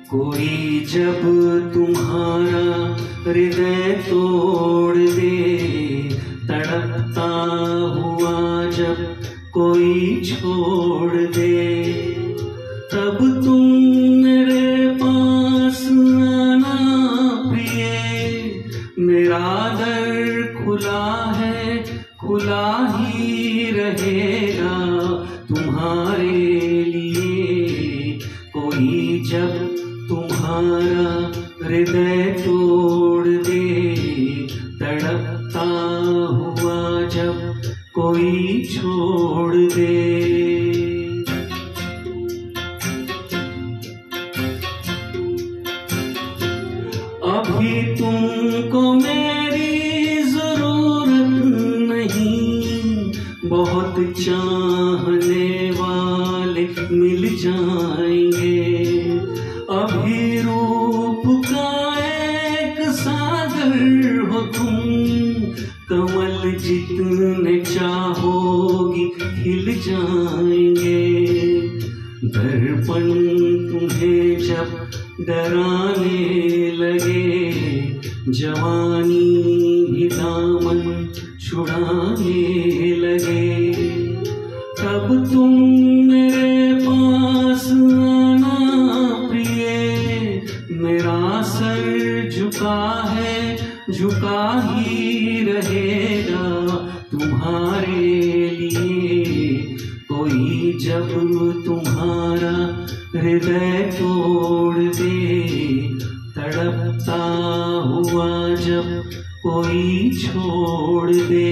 कोई जब तुम्हारा हृदय तोड़ दे, तड़पता हुआ जब कोई छोड़ दे, तब तुम मेरे पास आना प्रिय। मेरा दर खुला है, खुला ही रहेगा तुम्हारे लिए। कोई जब तुम्हारा हृदय तोड़ दे, तड़पता हुआ जब कोई छोड़ दे। अभी तुमको मेरी जरूरत नहीं, बहुत चाहने वाले मिल जाएंगे। अभी रूप का एक सागर हो तुम, कमल जितने चाहोगी खिल जाएंगे। दर्पण तुम्हें जब डराने लगे, जवानी भी दामन छुड़ाने लगे, तब तुम मेरे पास आना प्रिय। मेरा सर झुका है, झुका ही रहेगा तुम्हारे लिए। कोई जब तुम्हारा हृदय तोड़ दे, तड़पता हुआ जब कोई छोड़ दे।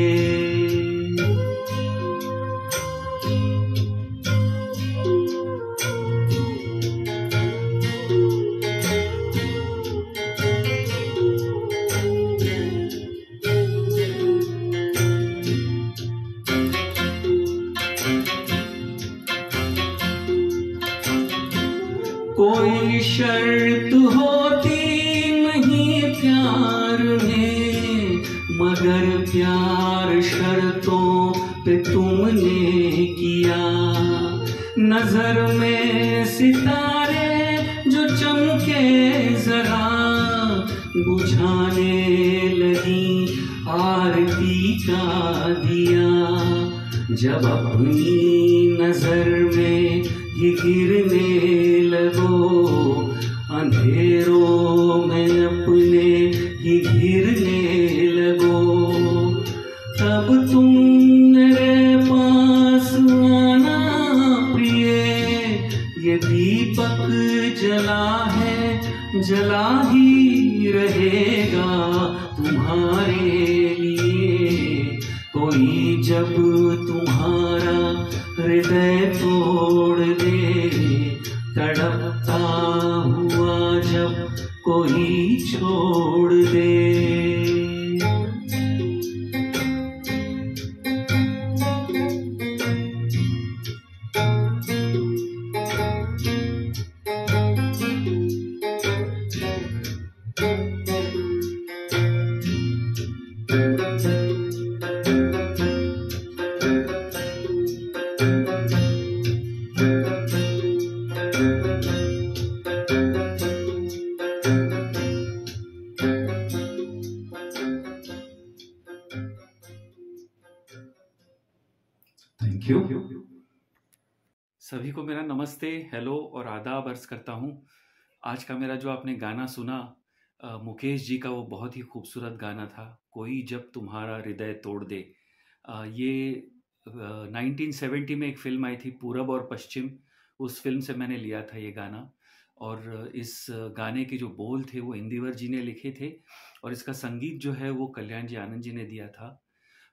कोई शर्त होती नहीं प्यार में, मगर प्यार शर्तों पे तुमने किया। नजर में सितारे जो चमके जरा, बुझाने लगी आरती का दिया। जब अपनी नजर में ही गिरने लगो, अंधेरों में अपने ही घिरने लगो, तब तुम मेरे पास आना प्रिय। ये दीपक जला है, जला ही रहेगा तुम्हारे लिए। कोई जब तुम्हारा हृदय तोड़ दे, तड़पता हुआ जब कोई छोड़ दे। Thank you. सभी को मेरा नमस्ते, हेलो और आदाब अर्ज करता हूँ। आज का मेरा जो आपने गाना सुना मुकेश जी का, वो बहुत ही खूबसूरत गाना था, कोई जब तुम्हारा हृदय तोड़ दे। ये 1970 में एक फिल्म आई थी पूरब और पश्चिम, उस फिल्म से मैंने लिया था ये गाना। और इस गाने के जो बोल थे वो इंदिवर जी ने लिखे थे, और इसका संगीत जो है वो कल्याण जी आनंद जी ने दिया था।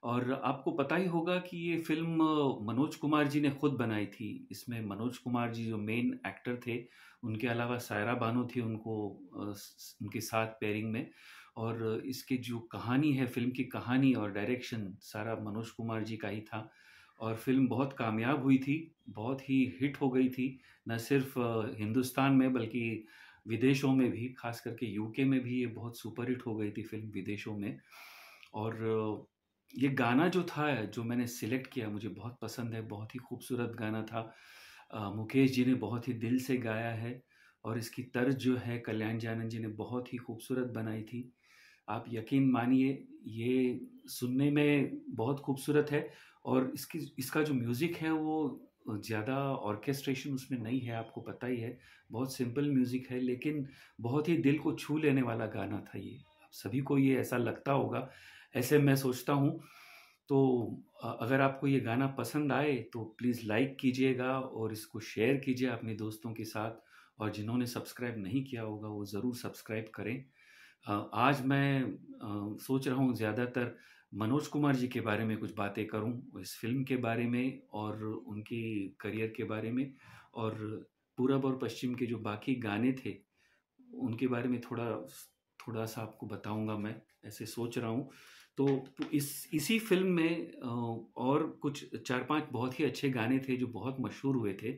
और आपको पता ही होगा कि ये फिल्म मनोज कुमार जी ने खुद बनाई थी। इसमें मनोज कुमार जी जो मेन एक्टर थे, उनके अलावा सायरा बानो थी उनको उनके साथ पेयरिंग में। और इसकी जो कहानी है, फिल्म की कहानी और डायरेक्शन सारा मनोज कुमार जी का ही था। और फिल्म बहुत कामयाब हुई थी, बहुत ही हिट हो गई थी, न सिर्फ हिंदुस्तान में बल्कि विदेशों में भी, खास करके यूके में भी ये बहुत सुपर हिट हो गई थी फिल्म विदेशों में। और ये गाना जो था, जो मैंने सिलेक्ट किया, मुझे बहुत पसंद है, बहुत ही खूबसूरत गाना था। मुकेश जी ने बहुत ही दिल से गाया है। और इसकी तर्ज जो है कल्याण जी आनंद जी ने बहुत ही खूबसूरत बनाई थी। आप यकीन मानिए, ये सुनने में बहुत खूबसूरत है, और इसका जो म्यूज़िक है वो ज़्यादा ऑर्केस्ट्रेशन उसमें नहीं है, आपको पता ही है। बहुत सिंपल म्यूज़िक है, लेकिन बहुत ही दिल को छू लेने वाला गाना था ये। आप सभी को ये ऐसा लगता होगा, ऐसे मैं सोचता हूँ। तो अगर आपको ये गाना पसंद आए तो प्लीज़ लाइक कीजिएगा और इसको शेयर कीजिए अपने दोस्तों के साथ, और जिन्होंने सब्सक्राइब नहीं किया होगा वो ज़रूर सब्सक्राइब करें। आज मैं सोच रहा हूँ ज़्यादातर मनोज कुमार जी के बारे में कुछ बातें करूँ, इस फिल्म के बारे में और उनकी करियर के बारे में, और पूरब और पश्चिम के जो बाकी गाने थे उनके बारे में थोड़ा सा आपको बताऊंगा, मैं ऐसे सोच रहा हूँ। तो इसी फिल्म में और कुछ 4-5 बहुत ही अच्छे गाने थे जो बहुत मशहूर हुए थे।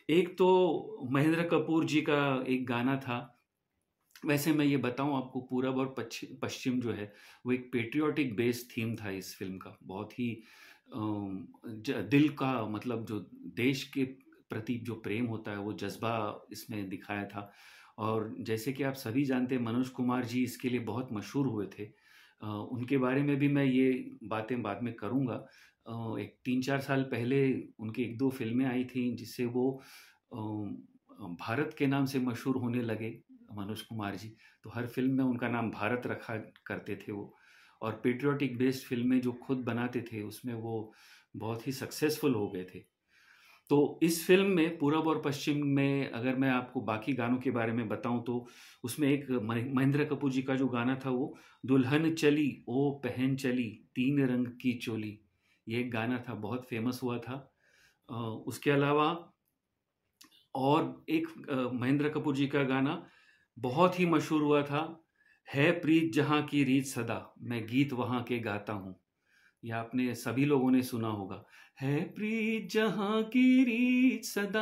एक तो महेंद्र कपूर जी का एक गाना था। वैसे मैं ये बताऊं आपको, पूरब और पश्चिम जो है वो एक पेट्रियोटिक बेस्ड थीम था इस फिल्म का। बहुत ही दिल का, मतलब जो देश के प्रति जो प्रेम होता है वो जज्बा इसमें दिखाया था। और जैसे कि आप सभी जानते हैं, मनोज कुमार जी इसके लिए बहुत मशहूर हुए थे। उनके बारे में भी मैं ये बातें बाद में करूँगा। एक 3-4 साल पहले उनकी 1-2 फिल्में आई थी जिससे वो भारत के नाम से मशहूर होने लगे, मनोज कुमार जी। तो हर फिल्म में उनका नाम भारत रखा करते थे वो, और पेट्रियोटिक बेस्ड फिल्में जो खुद बनाते थे उसमें वो बहुत ही सक्सेसफुल हो गए थे। तो इस फिल्म में पूरब और पश्चिम में अगर मैं आपको बाकी गानों के बारे में बताऊं तो उसमें एक महेंद्र कपूर जी का जो गाना था वो दुल्हन चली ओ पहन चली 3 रंग की चोली, ये एक गाना था, बहुत फेमस हुआ था। उसके अलावा और एक महेंद्र कपूर जी का गाना बहुत ही मशहूर हुआ था, है प्रीत जहाँ की रीत सदा, मैं गीत वहाँ के गाता हूँ। ये आपने सभी लोगों ने सुना होगा। है प्रीत जहाँ की रीत सदा,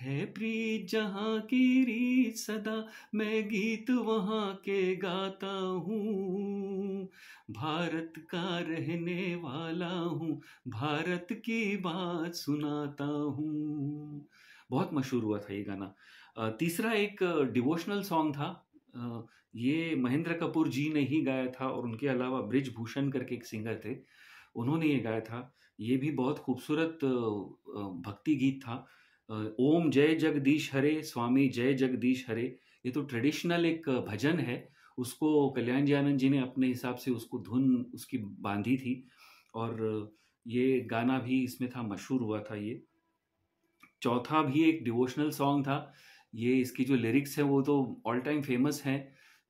है प्रीत जहाँ की रीत सदा, मैं गीत वहाँ के गाता हूँ। भारत का रहने वाला हूँ, भारत की बात सुनाता हूँ। बहुत मशहूर हुआ था ये गाना। तीसरा एक डिवोशनल सॉन्ग था। ये महेंद्र कपूर जी ने ही गाया था, और उनके अलावा ब्रिज भूषण करके एक सिंगर थे, उन्होंने ये गाया था। ये भी बहुत खूबसूरत भक्ति गीत था। ओम जय जगदीश हरे, स्वामी जय जगदीश हरे, ये तो ट्रेडिशनल एक भजन है। उसको कल्याण जी आनंद जी ने अपने हिसाब से उसको धुन उसकी बांधी थी, और ये गाना भी इसमें था, मशहूर हुआ था ये। चौथा भी एक डिवोशनल सॉन्ग था। ये इसकी जो लिरिक्स है वो तो ऑल टाइम फेमस है,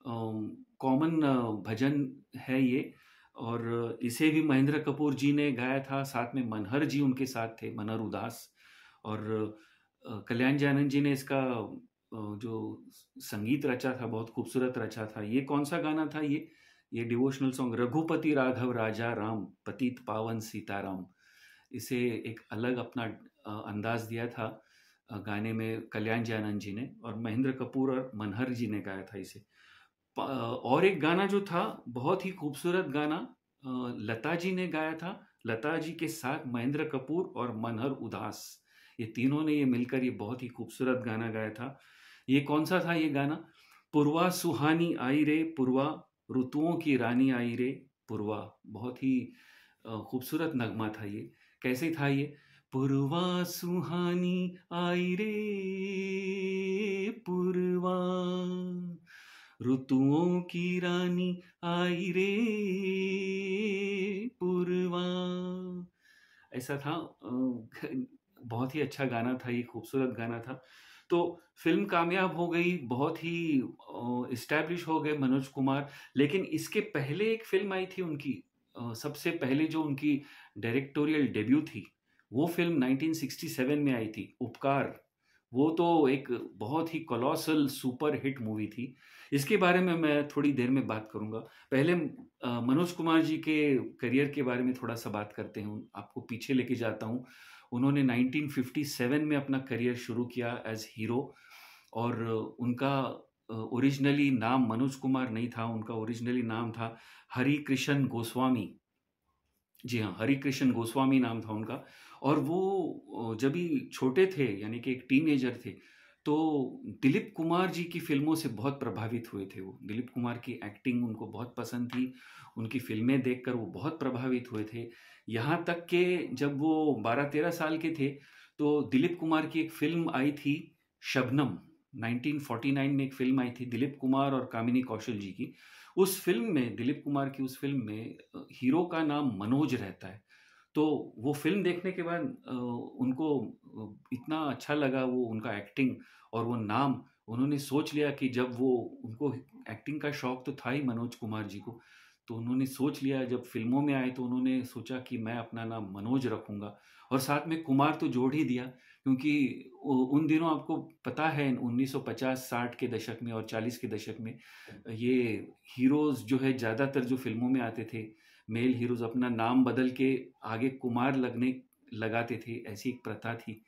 कॉमन भजन है ये, और इसे भी महेंद्र कपूर जी ने गाया था, साथ में मनहर जी उनके साथ थे, मनहर उदास। और कल्याण जी आनंद जी ने इसका जो संगीत रचा था बहुत खूबसूरत रचा था। ये कौन सा गाना था ये डिवोशनल सॉन्ग, रघुपति राघव राजा राम, पतित पावन सीताराम। इसे एक अलग अपना अंदाज दिया था गाने में कल्याण जी आनंद जी ने, और महेंद्र कपूर और मनहर जी ने गाया था इसे। और एक गाना जो था बहुत ही खूबसूरत गाना, लता जी ने गाया था। लता जी के साथ महेंद्र कपूर और मनहर उदास, ये तीनों ने ये मिलकर ये बहुत ही खूबसूरत गाना गाया था। ये कौन सा था ये गाना? पुरवा सुहानी आई रे पुरवा, ऋतुओं की रानी आई रे पुरवा। बहुत ही खूबसूरत नगमा था ये। कैसे था ये? पुरवा सुहानी आई रे पुरवा, ऋतुओं की रानी आई रे पुरवा। ऐसा था। बहुत ही अच्छा गाना था ये, खूबसूरत गाना था। तो फिल्म कामयाब हो गई, बहुत ही इस्टेब्लिश हो गए मनोज कुमार। लेकिन इसके पहले एक फिल्म आई थी उनकी, सबसे पहले जो उनकी डायरेक्टोरियल डेब्यू थी, वो फिल्म 1967 में आई थी, उपकार। वो तो एक बहुत ही कोलोसल सुपर हिट मूवी थी। इसके बारे में मैं थोड़ी देर में बात करूंगा। पहले मनोज कुमार जी के करियर के बारे में थोड़ा सा बात करते हैं, आपको पीछे लेके जाता हूँ। उन्होंने 1957 में अपना करियर शुरू किया एज हीरो, और उनका ओरिजिनली नाम मनोज कुमार नहीं था, उनका ओरिजिनली नाम था हरि कृष्ण गोस्वामी। जी हाँ, हरिकृष्ण गोस्वामी नाम था उनका। और वो जब भी छोटे थे, यानी कि एक टीनेजर थे, तो दिलीप कुमार जी की फ़िल्मों से बहुत प्रभावित हुए थे वो। दिलीप कुमार की एक्टिंग उनको बहुत पसंद थी, उनकी फ़िल्में देखकर वो बहुत प्रभावित हुए थे। यहाँ तक कि जब वो 12-13 साल के थे, तो दिलीप कुमार की एक फ़िल्म आई थी शबनम, 1949 में एक फ़िल्म आई थी दिलीप कुमार और कामिनी कौशल जी की। उस फ़िल्म में, दिलीप कुमार की उस फ़िल्म में हीरो का नाम मनोज रहता है। तो वो फ़िल्म देखने के बाद उनको इतना अच्छा लगा वो उनका एक्टिंग और वो नाम, उन्होंने सोच लिया कि जब वो, उनको एक्टिंग का शौक तो था ही मनोज कुमार जी को, तो उन्होंने सोच लिया जब फ़िल्मों में आए तो उन्होंने सोचा कि मैं अपना नाम मनोज रखूँगा, और साथ में कुमार तो जोड़ ही दिया, क्योंकि उन दिनों आपको पता है 1950-60 के दशक में और 40 के दशक में ये हीरोज़ जो है ज़्यादातर जो फ़िल्मों में आते थे, मेल हीरोज़ अपना नाम बदल के आगे कुमार लगने लगाते थे, ऐसी एक प्रथा थी।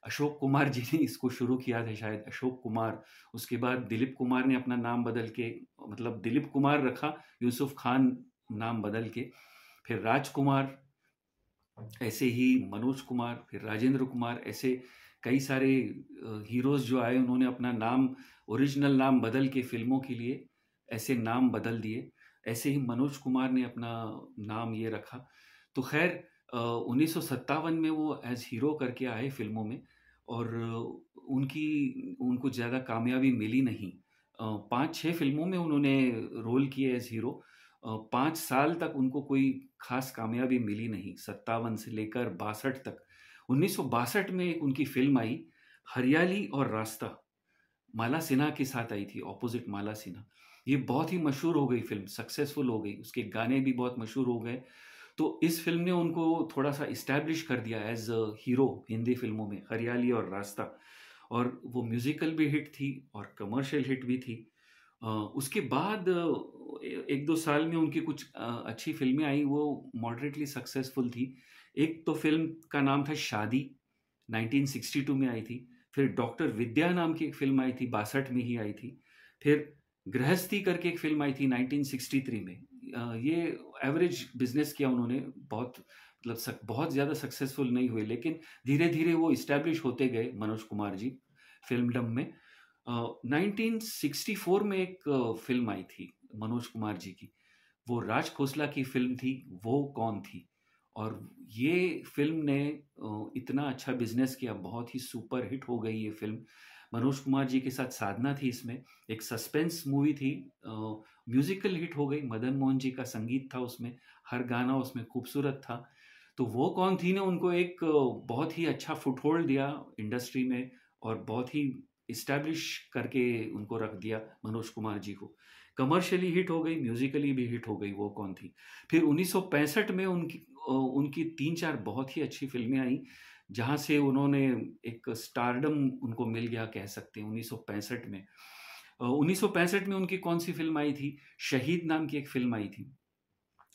अशोक कुमार जी ने इसको शुरू किया था शायद, अशोक कुमार। उसके बाद दिलीप कुमार ने अपना नाम बदल के, मतलब दिलीप कुमार रखा, यूसुफ खान नाम बदल के, फिर राजकुमार, ऐसे ही मनोज कुमार, फिर राजेंद्र कुमार, ऐसे कई सारे हीरोज़ जो आए उन्होंने अपना नाम, ओरिजिनल नाम बदल के फ़िल्मों के लिए ऐसे नाम बदल दिए। ऐसे ही मनोज कुमार ने अपना नाम ये रखा। तो ख़ैर 1957 में वो एज़ हीरो करके आए फ़िल्मों में, और उनको ज़्यादा कामयाबी मिली नहीं। 5-6 फ़िल्मों में उन्होंने रोल किए एज़ हीरो। 5 साल तक उनको कोई ख़ास कामयाबी मिली नहीं, 57 से लेकर 62 तक। 1962 में एक उनकी फ़िल्म आई, हरियाली और रास्ता, माला सिन्हा के साथ आई थी, ऑपोज़िट माला सिन्हा। ये बहुत ही मशहूर हो गई फ़िल्म, सक्सेसफुल हो गई, उसके गाने भी बहुत मशहूर हो गए। तो इस फ़िल्म ने उनको थोड़ा-सा इस्टैब्लिश कर दिया एज़ अ हीरो हिंदी फ़िल्मों में, हरियाली और रास्ता। और वो म्यूज़िकल भी हिट थी और कमर्शियल हिट भी थी। उसके बाद 1-2 साल में उनकी कुछ अच्छी फ़िल्में आई, वो मॉडरेटली सक्सेसफुल थी। एक तो फ़िल्म का नाम था शादी, 1962 में आई थी। फिर डॉक्टर विद्या नाम की एक फ़िल्म आई थी, 62 में ही आई थी। फिर गृहस्थी करके एक फ़िल्म आई थी 1963 में। ये एवरेज बिज़नेस किया उन्होंने, बहुत मतलब बहुत ज़्यादा सक्सेसफुल नहीं हुए, लेकिन धीरे-धीरे वो इस्टैब्लिश होते गए मनोज कुमार जी फ़िल्मडम में। 1964 में एक फ़िल्म आई थी मनोज कुमार जी की, वो राज खोसला की फ़िल्म थी, वो कौन थी? और ये फ़िल्म ने इतना अच्छा बिज़नेस किया, बहुत ही सुपर हिट हो गई ये फ़िल्म। मनोज कुमार जी के साथ साधना थी इसमें, एक सस्पेंस मूवी थी, म्यूज़िकल हिट हो गई, मदन मोहन जी का संगीत था उसमें, हर गाना उसमें खूबसूरत था। तो वो कौन थी ने उनको एक बहुत ही अच्छा फुटहोल्ड दिया इंडस्ट्री में, और बहुत ही इस्टैब्लिश करके उनको रख दिया मनोज कुमार जी को। कमर्शियली हिट हो गई, म्यूज़िकली भी हिट हो गई, वो कौन थी। फिर 1965 में उनकी 3-4 बहुत ही अच्छी फ़िल्में आईं, जहाँ से उन्होंने एक स्टारडम उनको मिल गया कह सकते हैं 1965 में। 1965 में उनकी कौन-सी फ़िल्म आई थी, शहीद नाम की एक फ़िल्म आई थी,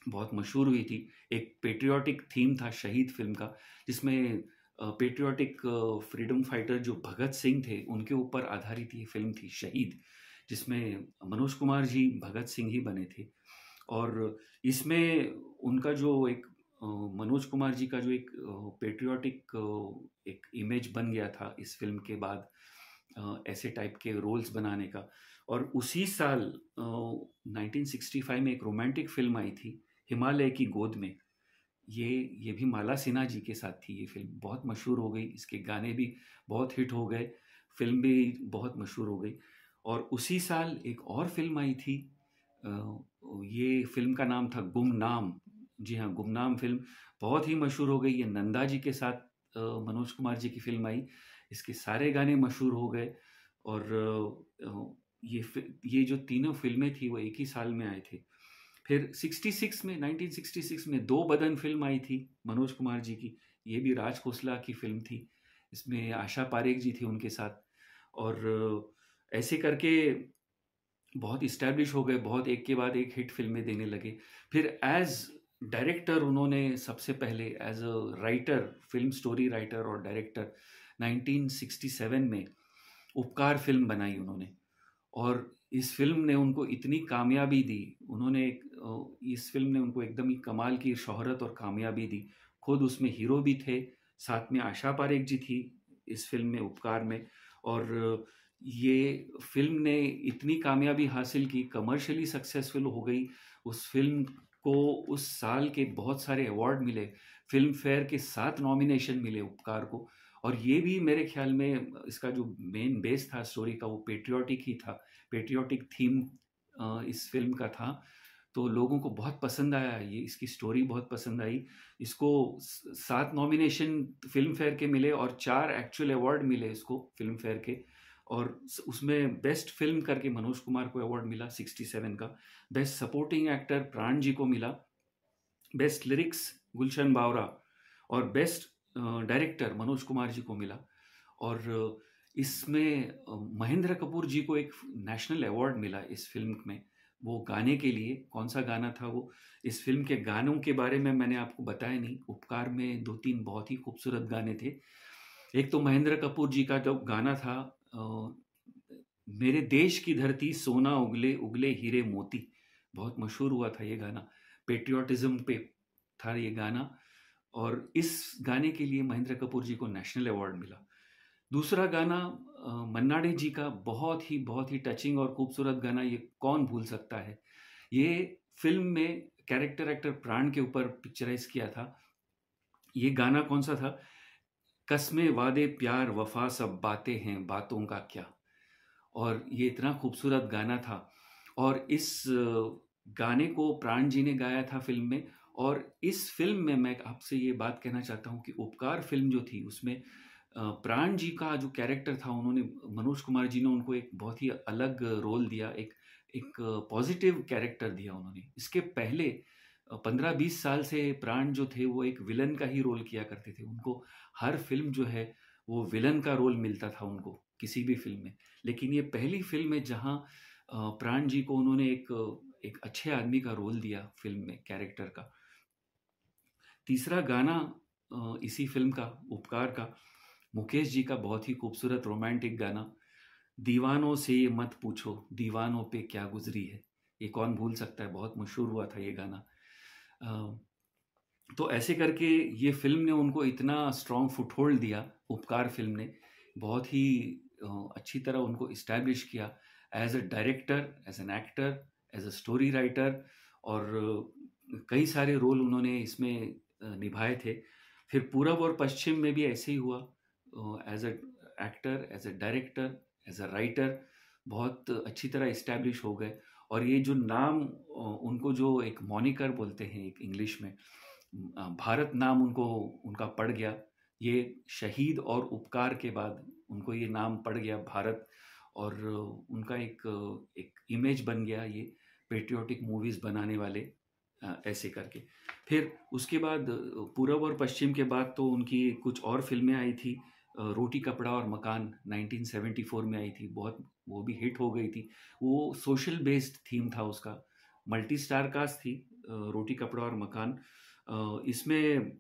बहुत मशहूर हुई थी। एक पैट्रियोटिक थीम था शहीद फ़िल्म का, जिसमें पैट्रियोटिक फ्रीडम फाइटर जो भगत सिंह थे, उनके ऊपर आधारित ये फ़िल्म थी शहीद, जिसमें मनोज कुमार जी भगत सिंह ही बने थे। और इसमें उनका जो एक मनोज कुमार जी का जो एक पैट्रियोटिक एक इमेज बन गया था इस फ़िल्म के बाद, ऐसे टाइप के रोल्स बनाने का। और उसी साल 1965 में एक रोमांटिक फ़िल्म आई थी, हिमालय की गोद में। ये भी माला सिन्हा जी के साथ थी ये फ़िल्म, बहुत मशहूर हो गई, इसके गाने भी बहुत हिट हो गए, फ़िल्म भी बहुत मशहूर हो गई। और उसी साल एक और फ़िल्म आई थी, ये फ़िल्म का नाम था गुमनाम। जी हाँ, गुमनाम फ़िल्म बहुत ही मशहूर हो गई, ये नंदा जी के साथ मनोज कुमार जी की फ़िल्म आई, इसके सारे गाने मशहूर हो गए। और ये जो तीनों फ़िल्में थी वो एक ही साल में आए थे। फिर 1966 में दो बदन फ़िल्म आई थी मनोज कुमार जी की, ये भी राज खोसला की फ़िल्म थी, इसमें आशा पारेख जी थी उनके साथ। और ऐसे करके बहुत इस्टैब्लिश हो गए, बहुत एक के बाद एक हिट फ़िल्में देने लगे। फिर एज़ डायरेक्टर उन्होंने सबसे पहले as a writer, film story writer और डायरेक्टर 1967 में उपकार फ़िल्म बनाई उन्होंने। और इस फिल्म ने उनको इतनी कामयाबी दी, इस फिल्म ने उनको एकदम ही कमाल की शोहरत और कामयाबी दी। खुद उसमें हीरो भी थे, साथ में आशा पारेख जी थी इस फिल्म में, उपकार में। और ये फिल्म ने इतनी कामयाबी हासिल की, कमर्शियली सक्सेसफुल हो गई। उस फिल्म को उस साल के बहुत सारे अवार्ड मिले, फिल्म फेयर के 7 नॉमिनेशन मिले उपकार को। और ये भी मेरे ख्याल में इसका जो मेन बेस था स्टोरी का, वो पेट्रियाटिक ही था, पेट्रियाटिक थीम इस फिल्म का था। तो लोगों को बहुत पसंद आया, ये इसकी स्टोरी बहुत पसंद आई। इसको 7 नॉमिनेशन फिल्म फेयर के मिले और 4 एक्चुअल अवार्ड मिले इसको फिल्म फेयर के। और उसमें बेस्ट फिल्म करके मनोज कुमार को अवार्ड मिला 67 का, बेस्ट सपोर्टिंग एक्टर प्राण जी को मिला, बेस्ट लिरिक्स गुलशन बावरा, और बेस्ट डायरेक्टर मनोज कुमार जी को मिला। और इसमें महेंद्र कपूर जी को एक नेशनल अवार्ड मिला इस फिल्म में, वो गाने के लिए। कौन सा गाना था वो, इस फिल्म के गानों के बारे में मैंने आपको बताया नहीं। उपकार में 2-3 बहुत ही खूबसूरत गाने थे। एक तो महेंद्र कपूर जी का जो गाना था, मेरे देश की धरती सोना उगले उगले हीरे मोती, बहुत मशहूर हुआ था ये गाना, पेट्रियोटिज्म पे था ये गाना। और इस गाने के लिए महेंद्र कपूर जी को नेशनल अवार्ड मिला। दूसरा गाना मन्ना डे जी का बहुत ही टचिंग और खूबसूरत गाना, ये कौन भूल सकता है। ये फिल्म में कैरेक्टर एक्टर प्राण के ऊपर पिक्चराइज किया था। ये गाना कौन सा था, कसमें वादे प्यार वफा सब बातें हैं बातों का क्या। और ये इतना खूबसूरत गाना था। और इस गाने को प्राण जी ने गाया था फिल्म में। और इस फिल्म में मैं आपसे ये बात कहना चाहता हूँ कि उपकार फिल्म जो थी उसमें प्राण जी का जो कैरेक्टर था, उन्होंने, मनोज कुमार जी ने उनको एक बहुत ही अलग रोल दिया, एक पॉजिटिव कैरेक्टर दिया उन्होंने। इसके पहले 15-20 साल से प्राण जो थे वो एक विलन का ही रोल किया करते थे। उनको हर फिल्म जो है वो विलन का रोल मिलता था उनको किसी भी फिल्म में। लेकिन ये पहली फिल्म है जहाँ प्राण जी को उन्होंने एक अच्छे आदमी का रोल दिया फिल्म में, कैरेक्टर का। तीसरा गाना इसी फिल्म का, उपकार का, मुकेश जी का बहुत ही खूबसूरत रोमांटिक गाना, दीवानों से ये मत पूछो दीवानों पे क्या गुजरी है। ये कौन भूल सकता है, बहुत मशहूर हुआ था ये गाना। तो ऐसे करके ये फिल्म ने उनको इतना स्ट्रॉन्ग फुटहोल्ड दिया, उपकार फिल्म ने बहुत ही अच्छी तरह उनको इस्टेब्लिश किया as a director, as an actor, as a story writer. और कई सारे रोल उन्होंने इसमें निभाए थे। फिर पूरब और पश्चिम में भी ऐसे ही हुआ, as a actor, as a director, as a writer, बहुत अच्छी तरह इस्टेब्लिश हो गए। और ये जो नाम उनको, जो एक मॉनिकर बोलते हैं एक इंग्लिश में, भारत नाम उनका पड़ गया। ये शहीद और उपकार के बाद उनको ये नाम पड़ गया भारत। और उनका एक इमेज बन गया ये पेट्रियोटिक मूवीज़ बनाने वाले, ऐसे करके। फिर उसके बाद पूरब और पश्चिम के बाद तो उनकी कुछ और फिल्में आई थी। रोटी कपड़ा और मकान 1974 में आई थी, बहुत वो भी हिट हो गई थी। वो सोशल बेस्ड थीम था उसका, मल्टी स्टार कास्ट थी रोटी कपड़ा और मकान। इसमें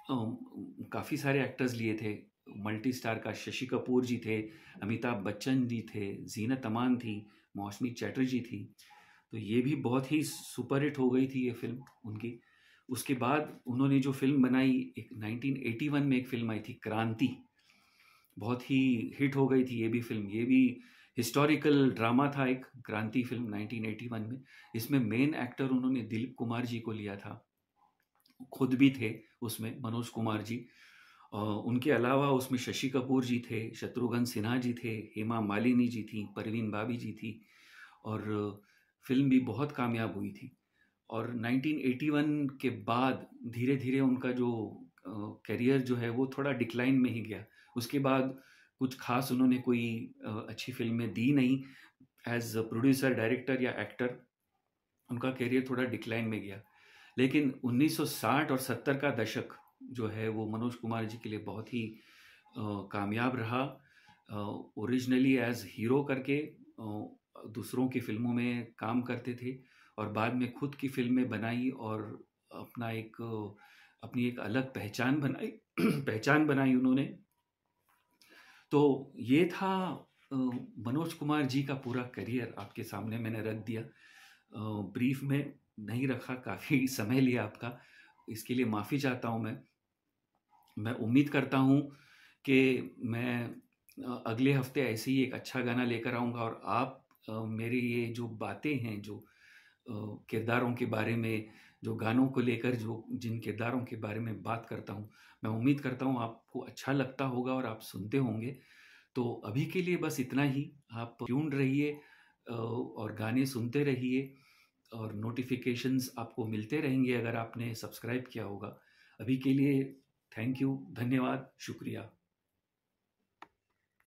काफ़ी सारे एक्टर्स लिए थे मल्टी स्टार का। शशि कपूर जी थे, अमिताभ बच्चन जी थे, जीनत अमान थी, मौसमी चैटर्जी थी। तो ये भी बहुत ही सुपर हिट हो गई थी ये फिल्म उनकी। उसके बाद उन्होंने जो फिल्म बनाई, एक 1981 में एक फिल्म आई थी क्रांति, बहुत ही हिट हो गई थी ये भी फिल्म। ये भी हिस्टोरिकल ड्रामा था एक, क्रांति फिल्म 1981 में। इसमें मेन एक्टर उन्होंने दिलीप कुमार जी को लिया था, खुद भी थे उसमें मनोज कुमार जी। उनके अलावा उसमें शशि कपूर जी थे, शत्रुघ्न सिन्हा जी थे, हेमा मालिनी जी थी, परवीन बाबी जी थी। और फिल्म भी बहुत कामयाब हुई थी। और 1981 के बाद धीरे धीरे उनका जो करियर जो है वो थोड़ा डिक्लाइन में ही गया। उसके बाद कुछ खास उन्होंने कोई अच्छी फिल्में दी नहीं एज प्रोड्यूसर, डायरेक्टर या एक्टर। उनका करियर थोड़ा डिक्लाइन में गया। लेकिन 1960 और 70 का दशक जो है वो मनोज कुमार जी के लिए बहुत ही कामयाब रहा। ओरिजिनली एज हीरो करके दूसरों की फिल्मों में काम करते थे, और बाद में खुद की फिल्में बनाई और अपनी एक अलग पहचान बनाई उन्होंने। तो ये था मनोज कुमार जी का पूरा करियर आपके सामने मैंने रख दिया। ब्रीफ में नहीं रखा, काफ़ी समय लिया आपका, इसके लिए माफ़ी चाहता हूँ मैं उम्मीद करता हूँ कि मैं अगले हफ्ते ऐसे ही एक अच्छा गाना लेकर आऊँगा और आप मेरी ये जो बातें हैं, जो किरदारों के बारे में, जो गानों को लेकर जो जिन किरदारों के बारे में बात करता हूँ, मैं उम्मीद करता हूँ आपको अच्छा लगता होगा और आप सुनते होंगे। तो अभी के लिए बस इतना ही। आप ट्यून्ड रहिए और गाने सुनते रहिए और नोटिफिकेशंस आपको मिलते रहेंगे अगर आपने सब्सक्राइब किया होगा। अभी के लिए थैंक यू, धन्यवाद, शुक्रिया।